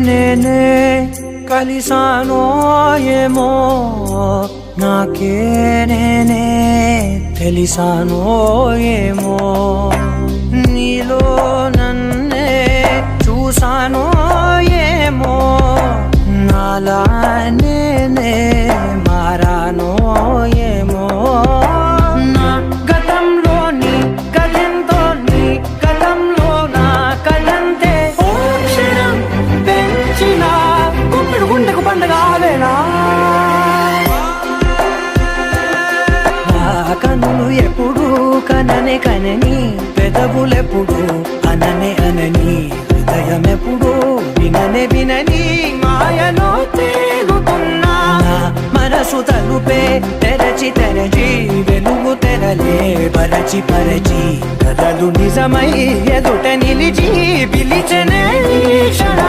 నేనే కలిసానో ఏమో నాకే నేనే తెలిసానో ఏమో నీలో నన్నే చూసానో ఏమో నాలా నేనే మారానో ఏమో నా గతంలోని గతంతో నీ గతంలో నా కదంతే ఓ క్షణం పెంచిన గుప్పిడు గుండెకు పండగ ఆవేనా కనులు ఎప్పుడు కననే కనని పెదవులెప్పుడు అననే అనని హృదయం ఎప్పుడు విననే వినని మాయలో తేలుతున్నా మనసు తలుపే తెరచి తెరచి వెలుగు తెరలే పరచి పరచి కథలు నిజమై ఎదుట నిలిచి పిలిచనే క్షణ